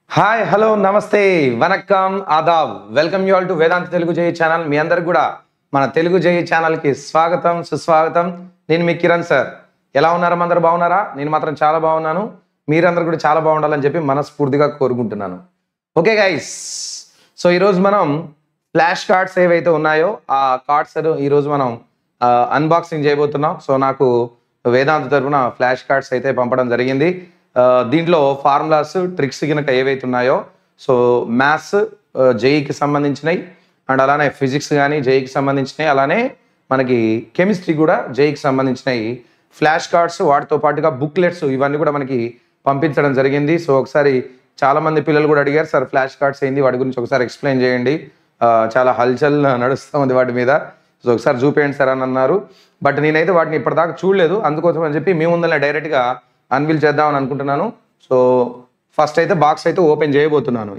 Hi hello నమస్తే వనక్కం ఆదాబ్ welcome you all to Vedantu Telugu JEE channel. మీ అందరికి కూడా మన తెలుగు జై ఛానల్కి స్వాగతం సుస్వాగతం. నేను మీ కిరణ్ సార్. ఎలా ఉన్నారా? అందరూ బాగున్నారా? నేను మాత్రం చాలా బాగున్నాను. మీరందరూ కూడా చాలా బాగుండాలని చెప్పి మనస్ఫూర్తిగా కోరుకుంటున్నాను. ఓకే గైస్, సో ఈరోజు మనం ఫ్లాష్ కార్డ్స్ ఏవైతే ఉన్నాయో ఆ కార్డ్స్ ఈరోజు మనం అన్బాక్సింగ్ చేయబోతున్నాం. సో నాకు వేదాంత తరఫున ఫ్లాష్ కార్డ్స్ అయితే పంపడం జరిగింది. దీంట్లో ఫార్ములాస్ ట్రిక్స్ కనుక ఏవైతే ఉన్నాయో, సో మ్యాథ్స్ జేఈకి సంబంధించినవి అండ్ అలానే ఫిజిక్స్ కానీ జేఈకి సంబంధించినవి, అలానే మనకి కెమిస్ట్రీ కూడా జేఈకి సంబంధించినవి ఫ్లాష్ కార్డ్స్, వాటితో పాటుగా బుక్లెట్స్ ఇవన్నీ కూడా మనకి పంపించడం జరిగింది. సో ఒకసారి చాలామంది పిల్లలు కూడా అడిగారు, సార్ ఫ్లాష్ కార్డ్స్ ఏంది, వాటి గురించి ఒకసారి ఎక్స్ప్లెయిన్ చేయండి, చాలా హల్చల్ నడుస్తూ ఉంది వాటి మీద, సో ఒకసారి చూపేయండి సార్ అని అన్నారు. బట్ నేనైతే వాటిని ఇప్పటిదాకా చూడలేదు, అందుకోసం అని చెప్పి మీ ముందర డైరెక్ట్గా అన్వీల్ చేద్దామని అనుకుంటున్నాను. సో ఫస్ట్ అయితే బాక్స్ అయితే ఓపెన్ చేయబోతున్నాను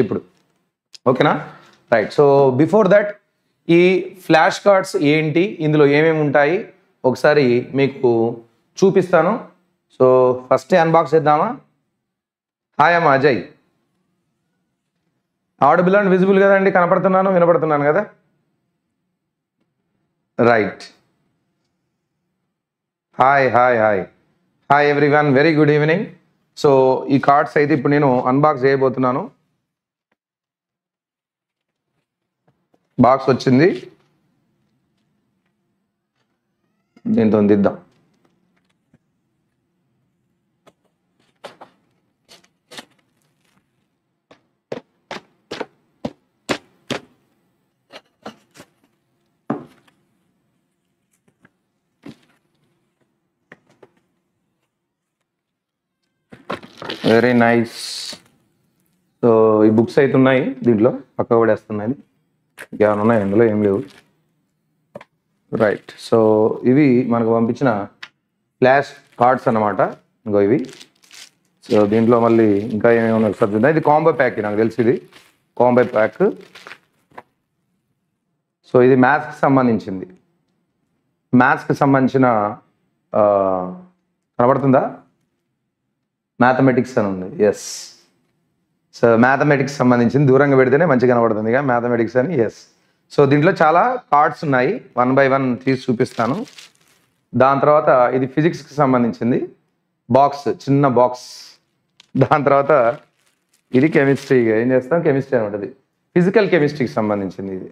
ఇప్పుడు ఓకేనా? రైట్. సో బిఫోర్ దట్ ఈ ఫ్లాష్ కార్డ్స్ ఏంటి, ఇందులో ఏమేమి ఉంటాయి ఒకసారి మీకు చూపిస్తాను. సో ఫస్ట్ అన్బాక్స్ చేద్దామా? హాయ్ అమ్మా అజయ్. ఆడిబుల్ అండ్ విజిబుల్ కదండి, వినపడుతున్నాను కదా? Right. Hi hi hi hi everyone, very good evening. So ఈ కార్డ్స్ అయితే ఇప్పుడు నేను అన్బాక్స్ చేయబోతున్నాను. బాక్స్ వచ్చింది, దీంతో దిద్దాం. Very nice. సో ఈ బుక్స్ అయితే ఉన్నాయి, దీంట్లో పక్క పడేస్తున్నాయి, ఇంకేమైనా ఉన్నాయి, ఇందులో ఏం లేవు. రైట్. సో ఇవి మనకు పంపించిన ఫ్లాష్ కార్డ్స్ అన్నమాట, ఇంకో ఇవి. సో దీంట్లో మళ్ళీ ఇంకా ఏమేమి ఉన్నాయి ఒకసారి చూద్దాం. ఇది కాంబో ప్యాక్, నాకు తెలిసి ఇది కాంబో ప్యాక్. సో ఇది మ్యాథ్స్కి సంబంధించింది, మ్యాథ్స్కి సంబంధించిన కనబడుతుందా? మ్యాథమెటిక్స్ అని ఉంది. ఎస్. సో మ్యాథమెటిక్స్ సంబంధించింది, దూరంగా పెడితేనే మంచిగా కనబడుతుంది ఇక మ్యాథమెటిక్స్ అని. ఎస్. సో దీంట్లో చాలా కార్డ్స్ ఉన్నాయి, 1 by 1 తీసి చూపిస్తాను. దాని తర్వాత ఇది ఫిజిక్స్కి సంబంధించింది బాక్స్, చిన్న బాక్స్. దాని తర్వాత ఇది కెమిస్ట్రీ, ఏం చేస్తాం కెమిస్ట్రీ అనమాట. ఇది ఫిజికల్ కెమిస్ట్రీకి సంబంధించింది. ఇది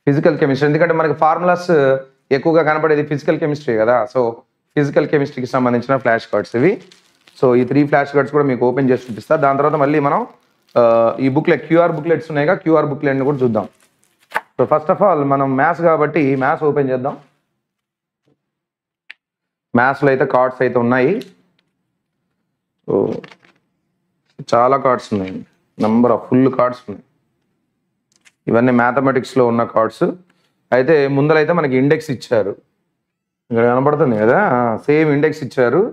ఫిజికల్ కెమిస్ట్రీ, ఎందుకంటే మనకి ఫార్ములాస్ ఎక్కువగా కనపడేది ఫిజికల్ కెమిస్ట్రీ కదా. సో ఫిజికల్ కెమిస్ట్రీకి సంబంధించిన ఫ్లాష్ కార్డ్స్ ఇవి. సో ఈ 3 ఫ్లాష్ కార్డ్స్ కూడా మీకు ఓపెన్ చేసి చూపిస్తా. దాని తర్వాత మళ్ళీ మనం ఈ బుక్లెట్, క్యూఆర్ బుక్లెట్స్ ఉన్నాయిగా, క్యూఆర్ బుక్లెట్ని కూడా చూద్దాం. సో ఫస్ట్ ఆఫ్ ఆల్ మనం మ్యాథ్స్ కాబట్టి మ్యాథ్స్ ఓపెన్ చేద్దాం. మ్యాథ్స్లో అయితే కార్డ్స్ అయితే ఉన్నాయి. సో చాలా కార్డ్స్ ఉన్నాయి, నంబర్ ఆఫ్ ఫుల్ కార్డ్స్ ఉన్నాయి. ఇవన్నీ మ్యాథమెటిక్స్లో ఉన్న కార్డ్స్. అయితే ముందరైతే మనకి ఇండెక్స్ ఇచ్చారు, ఇక్కడ కనబడుతుంది కదా, సేమ్ ఇండెక్స్ ఇచ్చారు.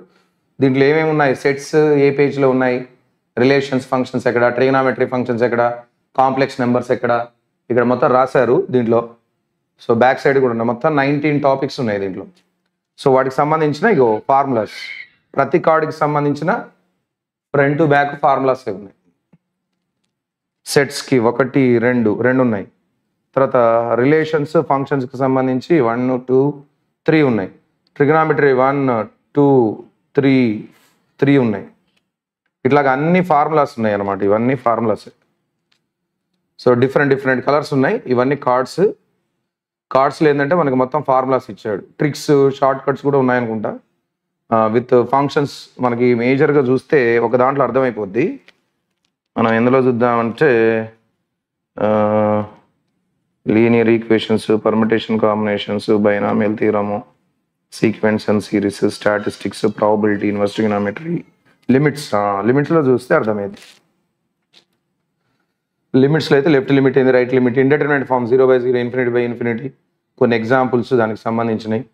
దీంట్లో ఏమేమి ఉన్నాయి, సెట్స్ ఏ పేజ్లో ఉన్నాయి, రిలేషన్స్ ఫంక్షన్స్ ఎక్కడ, ట్రిగనామెట్రీ ఫంక్షన్స్ ఎక్కడ, కాంప్లెక్స్ నెంబర్స్ ఎక్కడ, ఇక్కడ మొత్తం రాశారు దీంట్లో. సో బ్యాక్ సైడ్ కూడా ఉన్నాయి, మొత్తం 19 టాపిక్స్ ఉన్నాయి దీంట్లో. సో వాటికి సంబంధించిన ఇగో ఫార్ములాస్, ప్రతి కార్డుకి సంబంధించిన ఫ్రంట్ టు బ్యాక్ ఫార్ములాస్ ఉన్నాయి. సెట్స్కి 1 2 ఉన్నాయి. తర్వాత రిలేషన్స్ ఫంక్షన్స్కి సంబంధించి 1 2 3 ఉన్నాయి. ట్రిగనామెట్రీ 1 2 3 ఉన్నాయి. ఇట్లాగా అన్ని ఫార్ములాస్ ఉన్నాయి అన్నమాట, ఇవన్నీ ఫార్ములాస్. సో డిఫరెంట్ కలర్స్ ఉన్నాయి. ఇవన్నీ కార్డ్స్లో ఏంటంటే మనకి మొత్తం ఫార్ములాస్ ఇచ్చాడు. ట్రిక్స్, షార్ట్ కట్స్ కూడా ఉన్నాయనుకుంటా. విత్ ఫంక్షన్స్ మనకి మేజర్గా చూస్తే ఒక దాంట్లో అర్థమైపోద్ది. మనం ఎందులో చూద్దామంటే linear equations, permutation combinations, binomial theorem, sequence and series, statistics, probability, inverse trigonometry, లిమిట్స్లో చూస్తే అర్థమైంది. లిమిట్స్లో అయితే లెఫ్ట్ లిమిట్ ఏంది, right limit, indeterminate form, 0/0, infinity, కొన్ని ఎగ్జాంపుల్స్ దానికి సంబంధించినవి,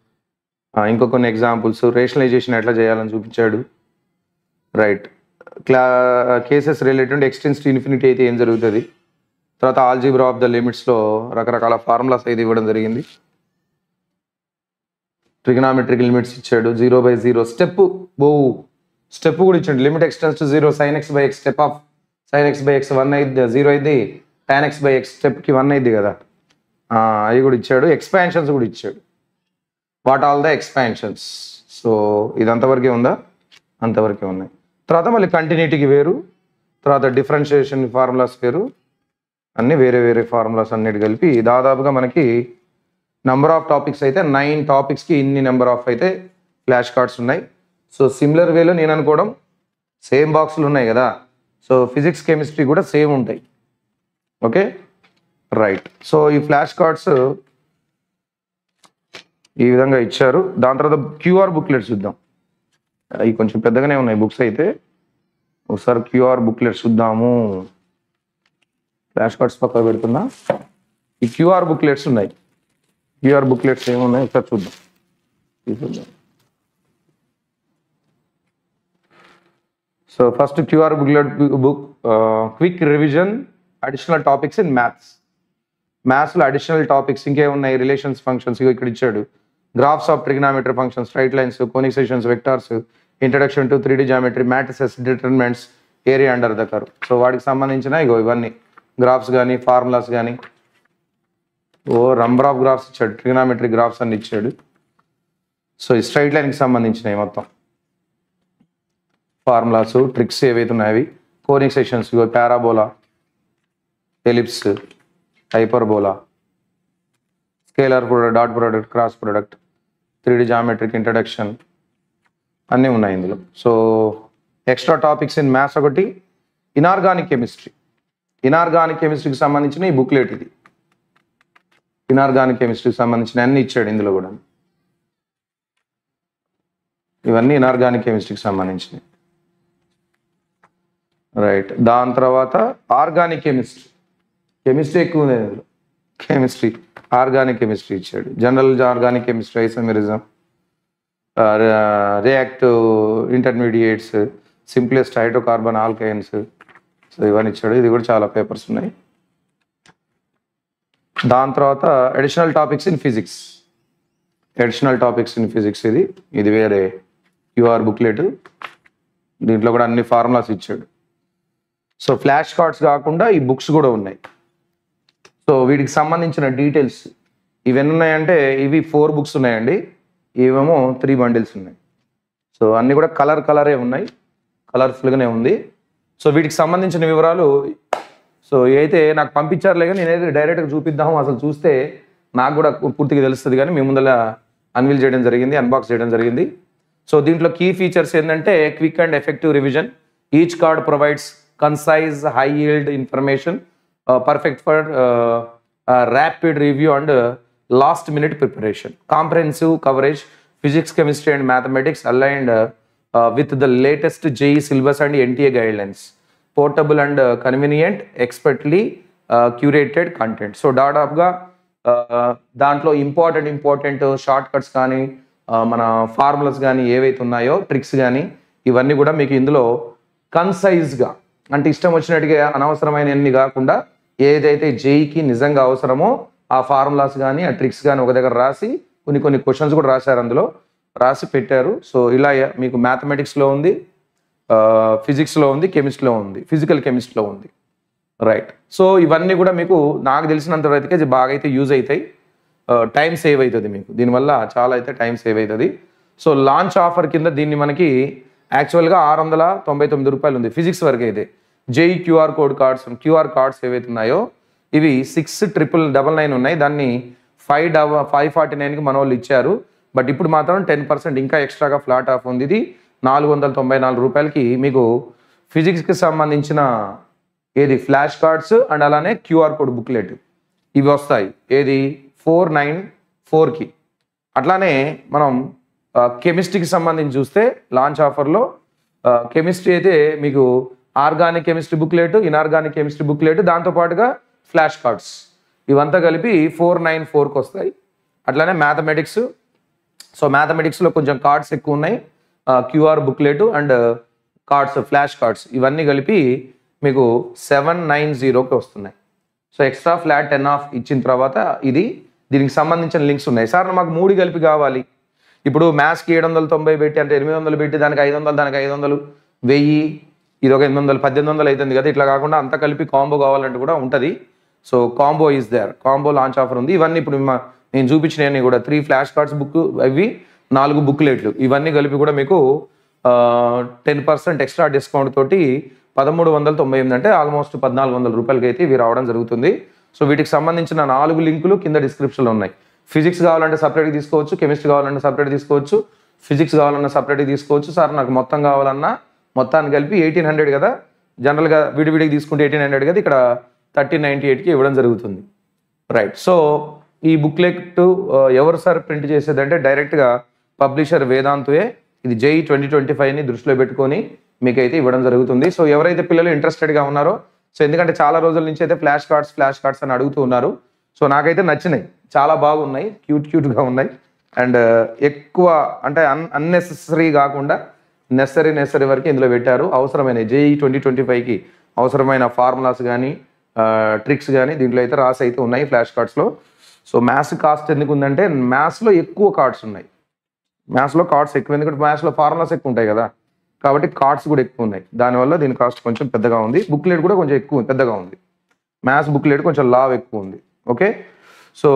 ఇంకో కొన్ని ఎగ్జాంపుల్స్, రేషనలైజేషన్ ఎట్లా చేయాలని చూపించాడు. Right. Cases related extends to infinity అయితే ఏం జరుగుతుంది. తర్వాత ఆల్జీబ్రా ఆఫ్ ద లిమిట్స్లో రకరకాల ఫార్ములాస్ అయితే ఇవ్వడం జరిగింది. ట్రిగనామెట్రిక్ లిమిట్స్ ఇచ్చాడు, 0/0 స్టెప్ కూడా ఇచ్చాడు, limit x tends to 0 sin x by x, step of sin x by x 1 అయింది, 0 అయింది, tan x by x స్టెప్కి 1 అయింది కదా. అవి కూడా ఇచ్చాడు. ఎక్స్పాన్షన్స్ కూడా ఇచ్చాడు. What all the expansions. So ఇది అంతవరకే ఉందా? అంతవరకే ఉన్నాయి. తర్వాత మళ్ళీ కంటిన్యూటీకి వేరు, తర్వాత డిఫరెన్షియేషన్ ఫార్ములాస్ వేరు, అన్నీ వేరే వేరే ఫార్ములాస్ అన్నిటి కలిపి దాదాపుగా మనకి నెంబర్ ఆఫ్ టాపిక్స్ అయితే 9 టాపిక్స్కి ఇన్ని నెంబర్ ఆఫ్ అయితే ఫ్లాష్ కార్డ్స్ ఉన్నాయి. సో సిమిలర్ వేలో నేను అనుకోవడం సేమ్ బాక్సులు ఉన్నాయి కదా, సో ఫిజిక్స్ కెమిస్ట్రీ కూడా సేమ్ ఉంటాయి. Okay right. సో ఈ ఫ్లాష్ కార్డ్స్ ఈ విధంగా ఇచ్చారు. దాని తర్వాత క్యూఆర్ బుక్లెట్స్ చూద్దాం. అవి కొంచెం పెద్దగానే ఉన్నాయి బుక్స్ అయితే. ఒకసారి క్యూఆర్ బుక్లెట్స్ చూద్దాము. ఫ్లాష్ కార్డ్స్ పక్కన పెడుతున్నా. ఈ క్యూఆర్ బుక్లెట్స్ ఉన్నాయి. క్యూఆర్ బుక్లెట్స్ ఏమున్నాయి ఒకసారి చూద్దాం. So first QR booklet book, quick revision additional topics in maths. మ్యాథ్స్లో అడిషనల్ టాపిక్స్ ఇంకేమున్నాయి? రిలేషన్స్, ఫంక్షన్స్ ఇక్కడ ఇచ్చాడు. Graphs of trigonometry functions, straight lines, conic sections, vectors, introduction to 3D geometry, matrices, determinants, area under the curve. So వాటికి సంబంధించిన ఇవన్నీ graphs కానీ formulas కానీ, number of graphs ఇచ్చాడు, ట్రిగ్నామెట్రీ గ్రాఫ్స్ అన్ని ఇచ్చాడు. సో ఈ స్ట్రైట్ లైన్కి సంబంధించినవి మొత్తం ఫార్ములాస్, ట్రిక్స్ ఏవైతే ఉన్నాయవి, conic sections, parabola, ellipse, hyperbola, scalar product, dot product, cross product, 3D geometric introduction అన్నీ ఉన్నాయి ఇందులో. So extra topics in maths ఒకటి, ఇనార్గానిక్ కెమిస్ట్రీ. ఇనార్గానిక్ కెమిస్ట్రీకి సంబంధించిన ఈ బుక్లెట్ ఇది. ఇనార్గానిక్ కెమిస్ట్రీకి సంబంధించిన అన్ని ఇచ్చాడు ఇందులో కూడా. ఇవన్నీ ఇనార్గానిక్ కెమిస్ట్రీకి సంబంధించినవి. రైట్. దాని తర్వాత ఆర్గానిక్ కెమిస్ట్రీ. కెమిస్ట్రీ ఎక్కువ ఉంది ఇందులో. కెమిస్ట్రీ, ఆర్గానిక్ కెమిస్ట్రీ ఇచ్చాడు. General organic chemistry, isomerism, reactive intermediates, simplest hydrocarbon alkynes. So ఇవన్నీ ఇచ్చాడు. ఇది కూడా చాలా పేపర్స్ ఉన్నాయి. దాని తర్వాత additional topics in physics. Additional topics in physics ఇది వేరే క్యూఆర్ బుక్లెట్. దీంట్లో కూడా అన్ని ఫార్ములాస్ ఇచ్చాడు. సో ఫ్లాష్ కార్డ్స్ కాకుండా ఈ బుక్స్ కూడా ఉన్నాయి. సో వీటికి సంబంధించిన డీటెయిల్స్ ఇవన్నీ ఉన్నాయంటే ఇవి 4 బుక్స్ ఉన్నాయండి, ఇవేమో 3 బండిల్స్ ఉన్నాయి. సో అన్నీ కూడా కలరే ఉన్నాయి, కలర్ఫుల్గానే ఉంది. సో వీటికి సంబంధించిన వివరాలు సో అయితే నాకు పంపించారులే, కానీ నేనైతే డైరెక్ట్గా చూపిద్దాము, అసలు చూస్తే నాకు కూడా పూర్తిగా తెలుస్తుంది. కానీ మీ ముందర అన్వీల్ చేయడం జరిగింది, అన్బాక్స్ చేయడం జరిగింది. సో దీంట్లో కీ ఫీచర్స్ ఏంటంటే quick and effective revision, each card provides concise high yield information, perfect for rapid review and last minute preparation, comprehensive coverage, physics, chemistry and mathematics aligned with the latest JEE syllabus and NTA guidelines, portable and convenient, expertly curated content. So దాదాపుగా దాంట్లో important short cuts కానీ మన formulas కానీ ఏవైతే ఉన్నాయో, tricks కానీ ఇవన్నీ కూడా మీకు ఇందులో కన్సైజ్గా, అంటే ఇష్టం వచ్చినట్టుగా అనవసరమైనవన్నీ కాకుండా ఏదైతే జేఈకి నిజంగా అవసరమో ఆ ఫార్ములాస్ కానీ ఆ ట్రిక్స్ కానీ ఒక దగ్గర రాసి కొన్ని క్వశ్చన్స్ కూడా రాశారు, అందులో రాసి పెట్టారు. సో ఇలా మీకు మ్యాథమెటిక్స్లో ఉంది, ఫిజిక్స్లో ఉంది, కెమిస్ట్రీలో ఉంది, ఫిజికల్ కెమిస్ట్రీలో ఉంది. రైట్. సో ఇవన్నీ కూడా మీకు నాకు తెలిసినంత వరకు బాగా అయితే యూజ్ అవుతాయి. టైం సేవ్ అవుతుంది మీకు దీనివల్ల, చాలా అయితే టైం సేవ్ అవుతుంది. సో లాంచ్ ఆఫర్ కింద దీన్ని మనకి యాక్చువల్గా 699 రూపాయలు ఉంది ఫిజిక్స్ వరకు అయితే. జేఈ క్యూఆర్ కార్డ్స్ ఏవైతే ఉన్నాయో ఇవి 6,999 ఉన్నాయి, దాన్ని 549కి మన వాళ్ళు ఇచ్చారు. బట్ ఇప్పుడు మాత్రం 10% ఇంకా ఎక్స్ట్రాగా ఫ్లాట్ ఆఫ్ ఉంది. ఇది 494 రూపాయలకి మీకు ఫిజిక్స్కి సంబంధించిన ఏది ఫ్లాష్ కార్డ్స్ అండ్ అలానే క్యూఆర్ కోడ్ బుక్లెట్ ఇవి వస్తాయి. ఏది 494కి. అట్లానే మనం కెమిస్ట్రీకి సంబంధించి చూస్తే లాంచ్ ఆఫర్లో కెమిస్ట్రీ అయితే మీకు organic chemistry booklet, inorganic chemistry booklet, దాంతోపాటుగా ఫ్లాష్ కార్డ్స్ ఇవంతా కలిపి 494కి వస్తాయి. అట్లానే మ్యాథమెటిక్స్, సో మ్యాథమెటిక్స్లో కొంచెం కార్డ్స్ ఎక్కువ ఉన్నాయి, QR booklet and cards, flash cards ఇవన్నీ కలిపి మీకు 790కి వస్తున్నాయి. సో ఎక్స్ట్రా ఫ్లాట్ 10 ఆఫ్ ఇచ్చిన తర్వాత దీనికి సంబంధించిన లింక్స్ ఉన్నాయి. సార్ మాకు 3 కలిపి కావాలి, ఇప్పుడు మ్యాథ్స్కి 790 పెట్టి అంటే 800 పెట్టి దానికి 500, దానికి 500, 1000 ఇది ఒక 800 1800 అవుతుంది కదా, ఇట్లా కాకుండా అంతా కలిపి కాంబో కావాలంటే కూడా ఉంటుంది. So combo is there, combo launch offer ఉంది. ఇవన్నీ ఇప్పుడు నేను చూపించినవన్నీ కూడా 3 ఫ్లాష్ కార్డ్స్ బుక్, అవి 4 బుక్లెట్లు, ఇవన్నీ కలిపి కూడా మీకు 10% ఎక్స్ట్రా డిస్కౌంట్ తోటి 1398 అంటే ఆల్మోస్ట్ 1400 రూపాయలకి అయితే ఇవి రావడం జరుగుతుంది. సో వీటికి సంబంధించిన 4 లింకులు కింద డిస్క్రిప్షన్లో ఉన్నాయి. ఫిజిక్స్ కావాలంటే సపరేట్గా తీసుకోవచ్చు, కెమిస్ట్రీ కావాలంటే సపరేట్ తీసుకోవచ్చు, ఫిజిక్స్ కావాలన్నా సపరేట్గా తీసుకోవచ్చు. సార్ నాకు మొత్తం కావాలన్నా మొత్తాన్ని కలిపి 1800 కదా, జనరల్గా విడివిడికి తీసుకుంటే 1800 కదా, ఇక్కడ 1398కి ఇవ్వడం జరుగుతుంది. రైట్. సో ఈ బుక్లెట్ ఎవరు సార్ ప్రింట్ చేసేదంటే డైరెక్ట్గా పబ్లిషర్ వేదాంతుయే. ఇది JEE 2025ని దృష్టిలో పెట్టుకొని మీకైతే ఇవ్వడం జరుగుతుంది. సో ఎవరైతే పిల్లలు ఇంట్రెస్టెడ్గా ఉన్నారో, సో ఎందుకంటే చాలా రోజుల నుంచి అయితే ఫ్లాష్ కార్డ్స్ అని అడుగుతూ ఉన్నారు. సో నాకైతే నచ్చినాయి, చాలా బాగున్నాయి, క్యూట్గా ఉన్నాయి. అండ్ ఎక్కువ అంటే అన్నెసెసరీ కాకుండా నెసరీ వరకు ఇందులో పెట్టారు. అవసరమైన JEE 2025కి అవసరమైన ఫార్ములాస్ కానీ ట్రిక్స్ కానీ దీంట్లో అయితే రాసి అయితే ఉన్నాయి ఫ్లాష్ కార్డ్స్లో. సో మ్యాథ్స్ కాస్ట్ ఎందుకు ఉందంటే మ్యాథ్స్లో ఎక్కువ కార్డ్స్ ఉన్నాయి, మ్యాథ్స్లో కార్డ్స్ ఎక్కువ, ఎందుకంటే మ్యాథ్స్లో ఫార్ములాస్ ఎక్కువ ఉంటాయి కదా, కాబట్టి కార్డ్స్ కూడా ఎక్కువ ఉన్నాయి. దానివల్ల దీని కాస్ట్ కొంచెం పెద్దగా ఉంది. బుక్లెట్ కూడా కొంచెం ఎక్కువ పెద్దగా ఉంది, మ్యాథ్స్ బుక్లెట్ కొంచెం లావ్ ఎక్కువ ఉంది. ఓకే. సో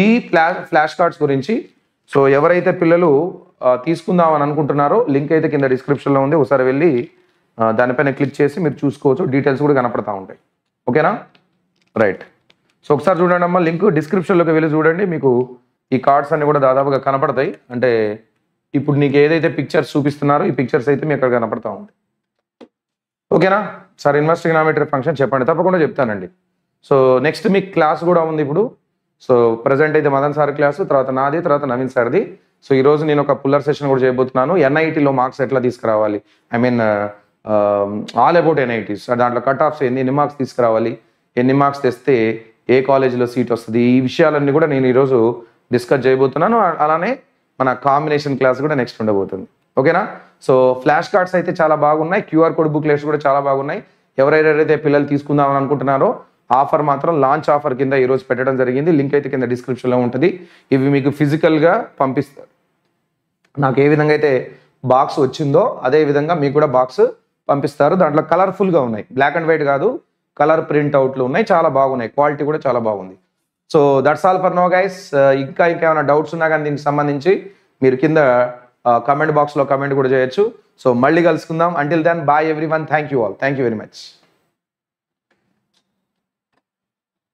ఈ ఫ్లాష్ కార్డ్స్ గురించి సో ఎవరైతే పిల్లలు తీసుకుందామని అనుకుంటున్నారో లింక్ అయితే కింద డిస్క్రిప్షన్లో ఉంది, ఒకసారి వెళ్ళి దానిపైన క్లిక్ చేసి మీరు చూసుకోవచ్చు, డీటెయిల్స్ కూడా కనపడతా ఉంటాయి. ఓకేనా? రైట్. సో ఒకసారి చూడండి అమ్మా, లింక్ డిస్క్రిప్షన్లోకి వెళ్ళి చూడండి, మీకు ఈ కార్డ్స్ అన్ని కూడా దాదాపుగా కనపడతాయి. అంటే ఇప్పుడు నీకు ఏదైతే పిక్చర్స్ చూపిస్తున్నారో ఈ పిక్చర్స్ అయితే మీకు అక్కడ కనపడతా ఉంటాయి. ఓకేనా సార్? ఇన్వెస్టిగేటరీ ఫంక్షన్ చెప్పండి, తప్పకుండా చెప్తానండి. సో నెక్స్ట్ మీకు క్లాస్ కూడా ఉంది ఇప్పుడు. సో ప్రజెంట్ అయితే మదన్ సార్ క్లాసు, తర్వాత నాది, తర్వాత నవీన్ సార్ది. సో ఈరోజు నేను ఒక పుల్లర్ సెషన్ కూడా చేయబోతున్నాను. NITలో మార్క్స్ ఎట్లా తీసుకురావాలి, I mean all about NITs, దాంట్లో కట్ ఆఫ్స్ ఎన్ని మార్క్స్ తీసుకురావాలి, ఎన్ని మార్క్స్ తెస్తే ఏ కాలేజీలో సీట్ వస్తుంది, ఈ విషయాలన్నీ కూడా నేను ఈరోజు డిస్కస్ చేయబోతున్నాను. అలానే మన కాంబినేషన్ క్లాస్ కూడా నెక్స్ట్ ఉండబోతుంది. ఓకేనా? సో ఫ్లాష్ కార్డ్స్ అయితే చాలా బాగున్నాయి, QR కోడ్ బుక్లెట్స్ కూడా చాలా బాగున్నాయి. ఎవరైతే పిల్లలు తీసుకుందామని అనుకుంటున్నారో ఆఫర్ మాత్రం లాంచ్ ఆఫర్ కింద ఈరోజు పెట్టడం జరిగింది. లింక్ అయితే కింద డిస్క్రిప్షన్లో ఉంటుంది. ఇవి మీకు ఫిజికల్గా పంపిస్తారు. నాకు ఏ విధంగా అయితే బాక్స్ వచ్చిందో అదే విధంగా మీకు కూడా బాక్స్ పంపిస్తారు. దాంట్లో కలర్ఫుల్గా ఉన్నాయి, బ్లాక్ అండ్ వైట్ కాదు, కలర్ ప్రింట్ అవుట్లు ఉన్నాయి, చాలా బాగున్నాయి, క్వాలిటీ కూడా చాలా బాగుంది. So that's all for now guys. ఇంకా ఏమైనా డౌట్స్ ఉన్నా కానీ దీనికి సంబంధించి మీరు కింద కమెంట్ బాక్స్లో కమెంట్ కూడా చేయొచ్చు. సో మళ్ళీ కలుసుకుందాం. Until then bye everyone. Thank you all. Thank you very much.